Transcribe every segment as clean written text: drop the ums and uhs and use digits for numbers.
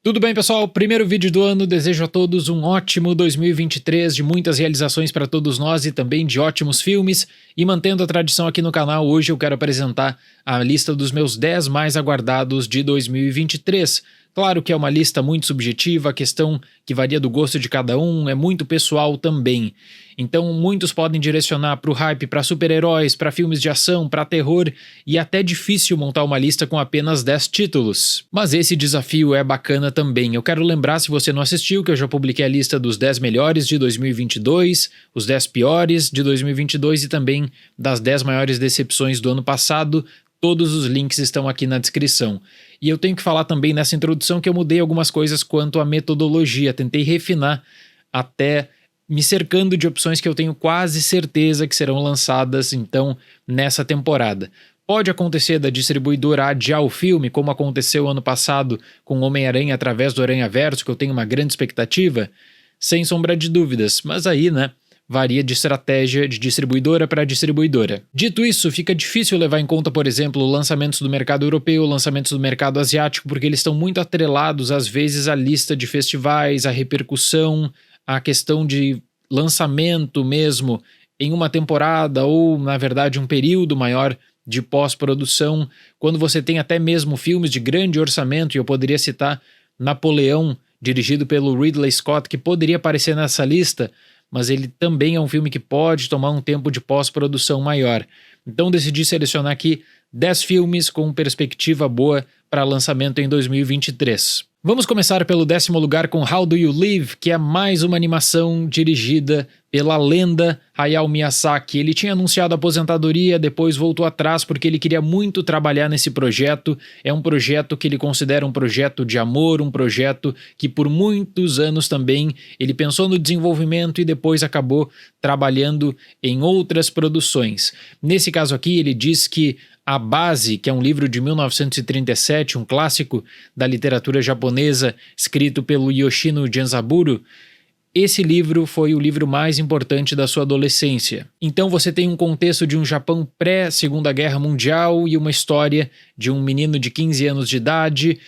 Tudo bem, pessoal? Primeiro vídeo do ano, desejo a todos um ótimo 2023, de muitas realizações para todos nós e também de ótimos filmes. E mantendo a tradição aqui no canal, hoje eu quero apresentar a lista dos meus 10 mais aguardados de 2023. Claro que é uma lista muito subjetiva, a questão que varia do gosto de cada um, é muito pessoal também. Então muitos podem direcionar para o hype, para super-heróis, para filmes de ação, para terror, e é até difícil montar uma lista com apenas 10 títulos. Mas esse desafio é bacana também. Eu quero lembrar, se você não assistiu, que eu já publiquei a lista dos 10 melhores de 2022, os 10 piores de 2022 e também das 10 maiores decepções do ano passado. Todos os links estão aqui na descrição. E eu tenho que falar também nessa introdução que eu mudei algumas coisas quanto à metodologia, tentei refinar até me cercando de opções que eu tenho quase certeza que serão lançadas então nessa temporada. Pode acontecer da distribuidora adiar o filme, como aconteceu ano passado com Homem-Aranha através do Aranhaverso, que eu tenho uma grande expectativa, sem sombra de dúvidas, mas aí, varia de estratégia de distribuidora para distribuidora. Dito isso, fica difícil levar em conta, por exemplo, lançamentos do mercado europeu, lançamentos do mercado asiático, porque eles estão muito atrelados, às vezes, à lista de festivais, à repercussão, à questão de lançamento mesmo em uma temporada ou, na verdade, um período maior de pós-produção, quando você tem até mesmo filmes de grande orçamento, e eu poderia citar Napoleão, dirigido pelo Ridley Scott, que poderia aparecer nessa lista, mas ele também é um filme que pode tomar um tempo de pós-produção maior. Então decidi selecionar aqui 10 filmes com perspectiva boa para lançamento em 2023. Vamos começar pelo 10º lugar com How Do You Live, que é mais uma animação dirigida pela lenda Hayao Miyazaki. Ele tinha anunciado a aposentadoria, depois voltou atrás porque ele queria muito trabalhar nesse projeto. É um projeto que ele considera um projeto de amor, um projeto que por muitos anos também ele pensou no desenvolvimento e depois acabou trabalhando em outras produções. Nesse caso aqui ele diz que A Base, que é um livro de 1937, um clássico da literatura japonesa, escrito pelo Yoshino Genzaburo, esse livro foi o livro mais importante da sua adolescência. Então você tem um contexto de um Japão pré-Segunda Guerra Mundial e uma história de um menino de 15 anos de idade.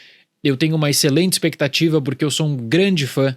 Eu tenho uma excelente expectativa porque eu sou um grande fã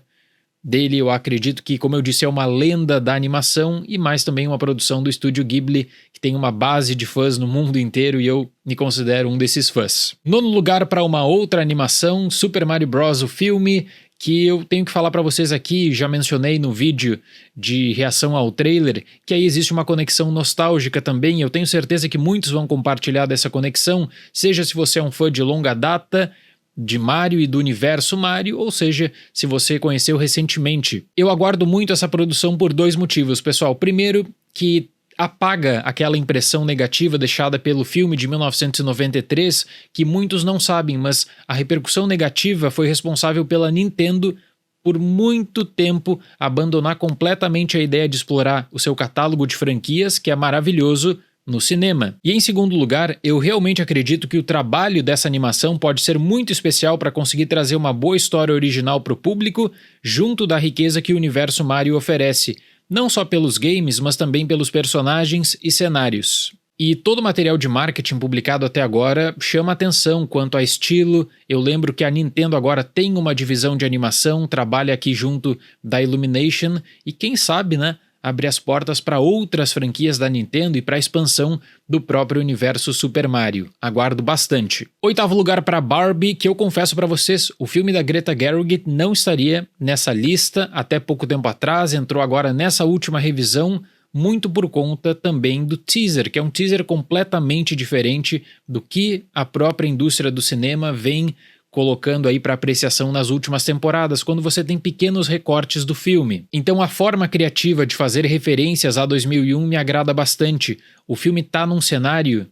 dele. Eu acredito que, como eu disse, é uma lenda da animação e mais também uma produção do estúdio Ghibli, que tem uma base de fãs no mundo inteiro e eu me considero um desses fãs. Nono lugar para uma outra animação, Super Mario Bros. O filme, que eu tenho que falar para vocês aqui, já mencionei no vídeo de reação ao trailer, que aí existe uma conexão nostálgica também. Eu tenho certeza que muitos vão compartilhar dessa conexão, seja se você é um fã de longa data de Mario e do universo Mario, ou seja, se você conheceu recentemente. Eu aguardo muito essa produção por dois motivos, pessoal. Primeiro, que apaga aquela impressão negativa deixada pelo filme de 1993, que muitos não sabem, mas a repercussão negativa foi responsável pela Nintendo por muito tempo abandonar completamente a ideia de explorar o seu catálogo de franquias, que é maravilhoso, no cinema. E em segundo lugar, eu realmente acredito que o trabalho dessa animação pode ser muito especial para conseguir trazer uma boa história original para o público, junto da riqueza que o universo Mario oferece, não só pelos games, mas também pelos personagens e cenários. E todo o material de marketing publicado até agora chama atenção quanto a estilo. Eu lembro que a Nintendo agora tem uma divisão de animação, trabalha aqui junto da Illumination e quem sabe, abrir as portas para outras franquias da Nintendo e para a expansão do próprio universo Super Mario. Aguardo bastante. 8º lugar para Barbie, que eu confesso para vocês, o filme da Greta Gerwig não estaria nessa lista até pouco tempo atrás, entrou agora nessa última revisão, muito por conta também do teaser, que é um teaser completamente diferente do que a própria indústria do cinema vem colocando aí para apreciação nas últimas temporadas, quando você tem pequenos recortes do filme. Então a forma criativa de fazer referências a 2001 me agrada bastante. O filme tá num cenário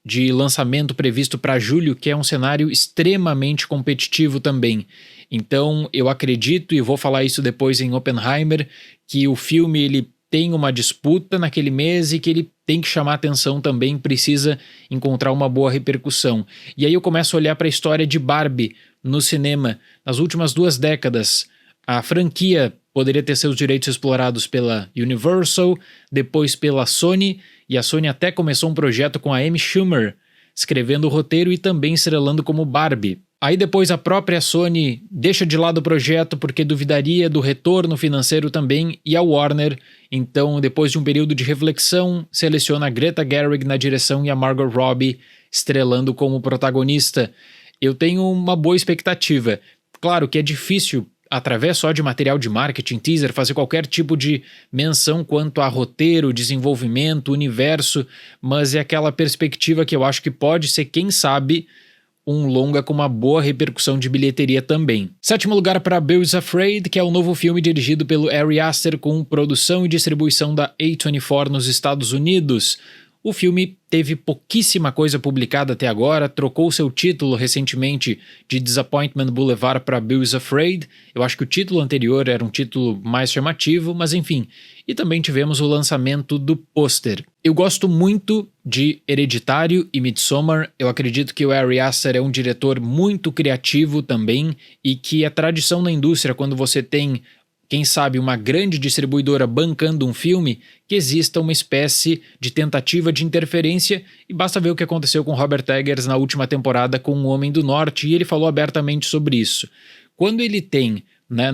de lançamento previsto para julho, que é um cenário extremamente competitivo também. Então eu acredito, e vou falar isso depois em Oppenheimer, que o filme ele tem uma disputa naquele mês e que ele tem que chamar atenção também, precisa encontrar uma boa repercussão. E aí eu começo a olhar para a história de Barbie no cinema. Nas últimas 2 décadas, a franquia poderia ter seus direitos explorados pela Universal, depois pela Sony, e a Sony até começou um projeto com a Amy Schumer, escrevendo o roteiro e também estrelando como Barbie. Aí depois a própria Sony deixa de lado o projeto porque duvidaria do retorno financeiro também, e a Warner, então depois de um período de reflexão, seleciona a Greta Gerwig na direção e a Margot Robbie estrelando como protagonista. Eu tenho uma boa expectativa. Claro que é difícil, através só de material de marketing, teaser, fazer qualquer tipo de menção quanto a roteiro, desenvolvimento, universo, mas é aquela perspectiva que eu acho que pode ser, quem sabe, um longa com uma boa repercussão de bilheteria também. 7º lugar para Beau is Afraid, que é o novo filme dirigido pelo Ari Aster com produção e distribuição da A24 nos Estados Unidos. O filme teve pouquíssima coisa publicada até agora, trocou seu título recentemente de Disappointment Boulevard para Beau is Afraid. Eu acho que o título anterior era um título mais chamativo, mas enfim. E também tivemos o lançamento do pôster. Eu gosto muito de Hereditário e Midsommar. Eu acredito que o Ari Aster é um diretor muito criativo também e que é tradição na indústria quando você tem, quem sabe, uma grande distribuidora bancando um filme, que exista uma espécie de tentativa de interferência, e basta ver o que aconteceu com Robert Eggers na última temporada com O Homem do Norte, e ele falou abertamente sobre isso. Quando ele tem,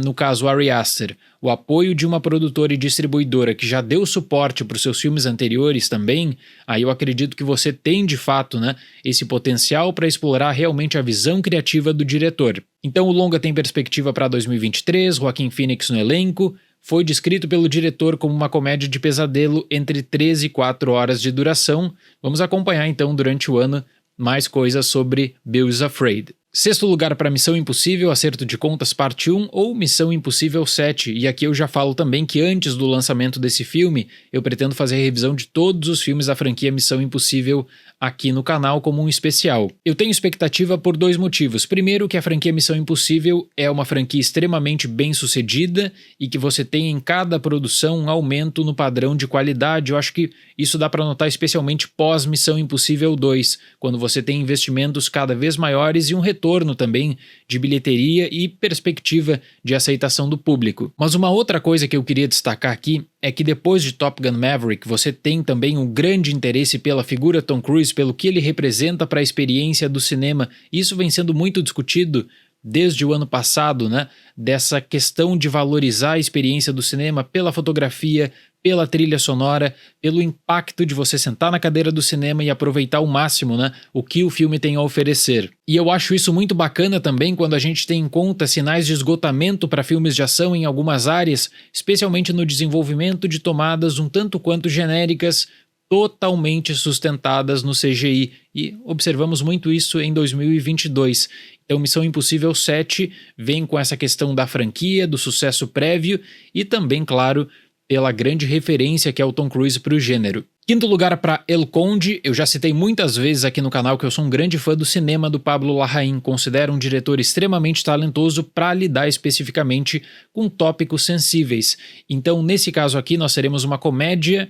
no caso Ari Aster, o apoio de uma produtora e distribuidora que já deu suporte para os seus filmes anteriores também, aí eu acredito que você tem de fato esse potencial para explorar realmente a visão criativa do diretor. Então o longa tem perspectiva para 2023, Joaquin Phoenix no elenco, foi descrito pelo diretor como uma comédia de pesadelo entre 3 e 4 horas de duração. Vamos acompanhar então durante o ano mais coisas sobre Beau is Afraid. 6º lugar para Missão Impossível, Acerto de Contas Parte 1 ou Missão Impossível 7, e aqui eu já falo também que antes do lançamento desse filme, eu pretendo fazer a revisão de todos os filmes da franquia Missão Impossível aqui no canal como um especial. Eu tenho expectativa por 2 motivos. Primeiro, que a franquia Missão Impossível é uma franquia extremamente bem sucedida e que você tem em cada produção um aumento no padrão de qualidade. Eu acho que isso dá para notar especialmente pós Missão Impossível 2, quando você tem investimentos cada vez maiores e um retorno também de bilheteria e perspectiva de aceitação do público. Mas uma outra coisa que eu queria destacar aqui é que depois de Top Gun Maverick você tem também um grande interesse pela figura Tom Cruise, pelo que ele representa para a experiência do cinema. Isso vem sendo muito discutido desde o ano passado, dessa questão de valorizar a experiência do cinema pela fotografia, pela trilha sonora, pelo impacto de você sentar na cadeira do cinema e aproveitar ao máximo o que o filme tem a oferecer. E eu acho isso muito bacana também quando a gente tem em conta sinais de esgotamento para filmes de ação em algumas áreas, especialmente no desenvolvimento de tomadas um tanto quanto genéricas, totalmente sustentadas no CGI, e observamos muito isso em 2022. Então Missão Impossível 7 vem com essa questão da franquia, do sucesso prévio e também, claro, pela grande referência que é o Tom Cruise para o gênero. 5º lugar para El Conde. Eu já citei muitas vezes aqui no canal que eu sou um grande fã do cinema do Pablo Larraín, considero um diretor extremamente talentoso para lidar especificamente com tópicos sensíveis. Então nesse caso aqui nós teremos uma comédia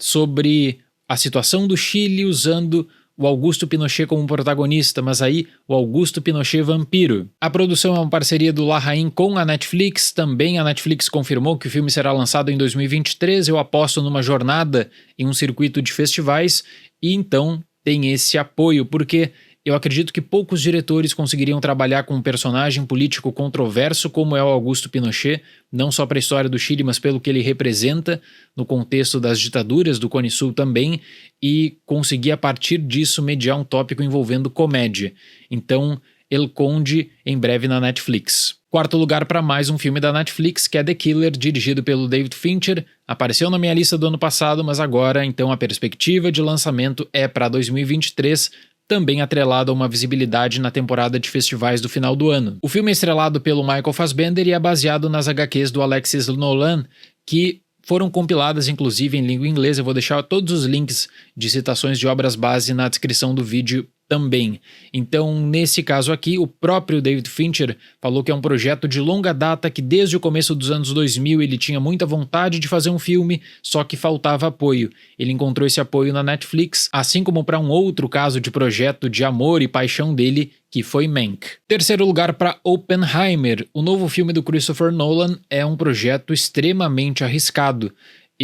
sobre a situação do Chile usando o Augusto Pinochet como protagonista, mas aí o Augusto Pinochet vampiro. A produção é uma parceria do Larraín com a Netflix, também a Netflix confirmou que o filme será lançado em 2023, eu aposto numa jornada em um circuito de festivais, e então tem esse apoio, porque eu acredito que poucos diretores conseguiriam trabalhar com um personagem político controverso como é o Augusto Pinochet, não só para a história do Chile, mas pelo que ele representa no contexto das ditaduras do Cone Sul também, e conseguir a partir disso mediar um tópico envolvendo comédia. Então, El Conde em breve na Netflix. 4º lugar para mais um filme da Netflix, que é The Killer, dirigido pelo David Fincher. Apareceu na minha lista do ano passado, mas agora então a perspectiva de lançamento é para 2023, também atrelado a uma visibilidade na temporada de festivais do final do ano. O filme é estrelado pelo Michael Fassbender e é baseado nas HQs do Alexis Nolan, que foram compiladas inclusive em língua inglesa. Eu vou deixar todos os links de citações de obras base na descrição do vídeo também. Então, nesse caso aqui, o próprio David Fincher falou que é um projeto de longa data, que desde o começo dos anos 2000 ele tinha muita vontade de fazer um filme, só que faltava apoio. Ele encontrou esse apoio na Netflix, assim como para um outro caso de projeto de amor e paixão dele, que foi Mank. 3º lugar para Oppenheimer. O novo filme do Christopher Nolan é um projeto extremamente arriscado.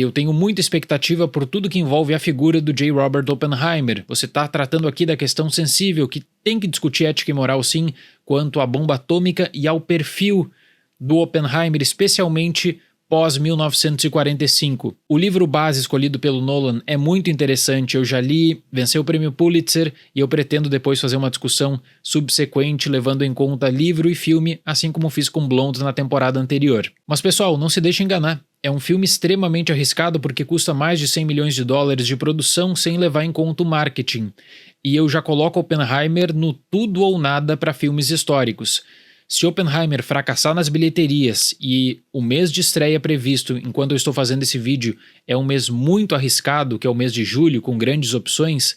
Eu tenho muita expectativa por tudo que envolve a figura do J. Robert Oppenheimer. Você está tratando aqui da questão sensível, que tem que discutir ética e moral sim, quanto à bomba atômica e ao perfil do Oppenheimer, especialmente pós-1945. O livro base escolhido pelo Nolan é muito interessante, eu já li, venceu o prêmio Pulitzer e eu pretendo depois fazer uma discussão subsequente levando em conta livro e filme, assim como fiz com Blonde na temporada anterior. Mas pessoal, não se deixe enganar. É um filme extremamente arriscado porque custa mais de 100 milhões de dólares de produção sem levar em conta o marketing. E eu já coloco Oppenheimer no tudo ou nada para filmes históricos. Se Oppenheimer fracassar nas bilheterias e o mês de estreia previsto enquanto eu estou fazendo esse vídeo é um mês muito arriscado, que é o mês de julho, com grandes opções,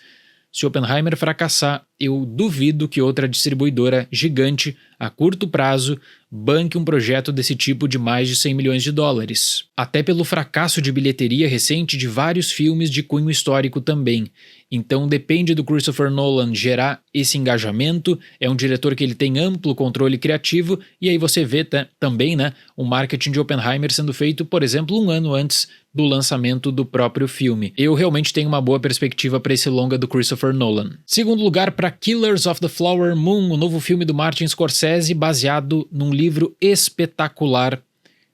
se Oppenheimer fracassar, eu duvido que outra distribuidora gigante, a curto prazo, banque um projeto desse tipo de mais de 100 milhões de dólares. Até pelo fracasso de bilheteria recente de vários filmes de cunho histórico também. Então depende do Christopher Nolan gerar esse engajamento, é um diretor que ele tem amplo controle criativo, e aí você vê também o marketing de Oppenheimer sendo feito, por exemplo, um ano antes do lançamento do próprio filme. Eu realmente tenho uma boa perspectiva para esse longa do Christopher Nolan. Segundo lugar para Killers of the Flower Moon, o novo filme do Martin Scorsese, baseado num livro espetacular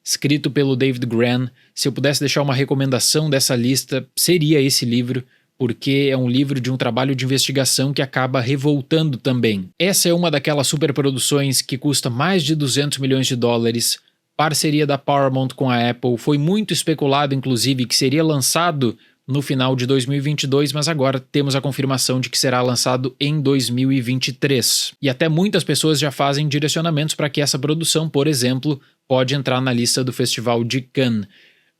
escrito pelo David Grann. Se eu pudesse deixar uma recomendação dessa lista, seria esse livro, porque é um livro de um trabalho de investigação que acaba revoltando também. Essa é uma daquelas superproduções que custa mais de 200 milhões de dólares, parceria da Paramount com a Apple, foi muito especulado inclusive que seria lançado no final de 2022, mas agora temos a confirmação de que será lançado em 2023. E até muitas pessoas já fazem direcionamentos para que essa produção, por exemplo, pode entrar na lista do Festival de Cannes.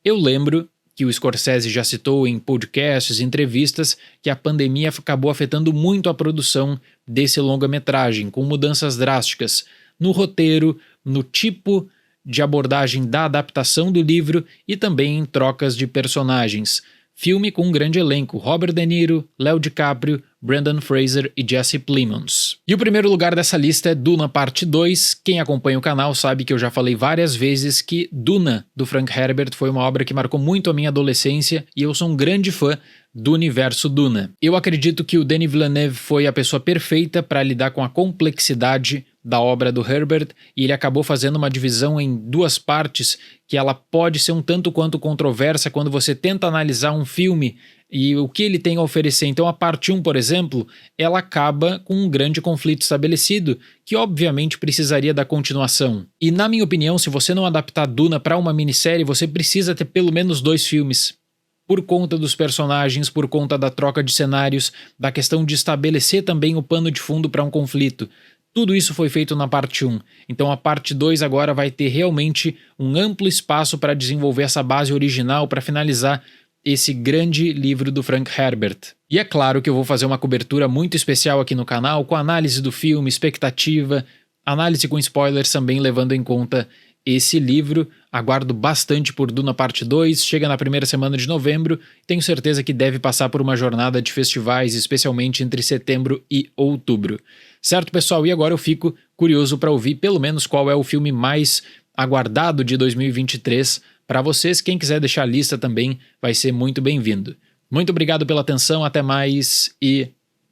Eu lembro que o Scorsese já citou em podcasts e entrevistas que a pandemia acabou afetando muito a produção desse longa-metragem, com mudanças drásticas no roteiro, no tipo de abordagem da adaptação do livro e também em trocas de personagens. Filme com um grande elenco: Robert De Niro, Léo DiCaprio, Brendan Fraser e Jesse Plemons. E o primeiro lugar dessa lista é Duna Parte 2. Quem acompanha o canal sabe que eu já falei várias vezes que Duna, do Frank Herbert, foi uma obra que marcou muito a minha adolescência e eu sou um grande fã do universo Duna. Eu acredito que o Denis Villeneuve foi a pessoa perfeita para lidar com a complexidade da obra do Herbert, e ele acabou fazendo uma divisão em duas partes que ela pode ser um tanto quanto controversa quando você tenta analisar um filme e o que ele tem a oferecer. Então a parte 1, por exemplo, ela acaba com um grande conflito estabelecido, que obviamente precisaria da continuação. E na minha opinião, se você não adaptar Duna para uma minissérie, você precisa ter pelo menos 2 filmes. Por conta dos personagens, por conta da troca de cenários, da questão de estabelecer também o pano de fundo para um conflito. Tudo isso foi feito na parte 1, então a parte 2 agora vai ter realmente um amplo espaço para desenvolver essa base original, para finalizar esse grande livro do Frank Herbert. E é claro que eu vou fazer uma cobertura muito especial aqui no canal, com análise do filme, expectativa, análise com spoilers também levando em conta esse livro. Aguardo bastante por Duna Parte 2, chega na primeira semana de novembro, tenho certeza que deve passar por uma jornada de festivais, especialmente entre setembro e outubro. Certo, pessoal? E agora eu fico curioso para ouvir pelo menos qual é o filme mais aguardado de 2023 para vocês. Quem quiser deixar a lista também vai ser muito bem-vindo. Muito obrigado pela atenção, até mais e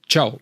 tchau!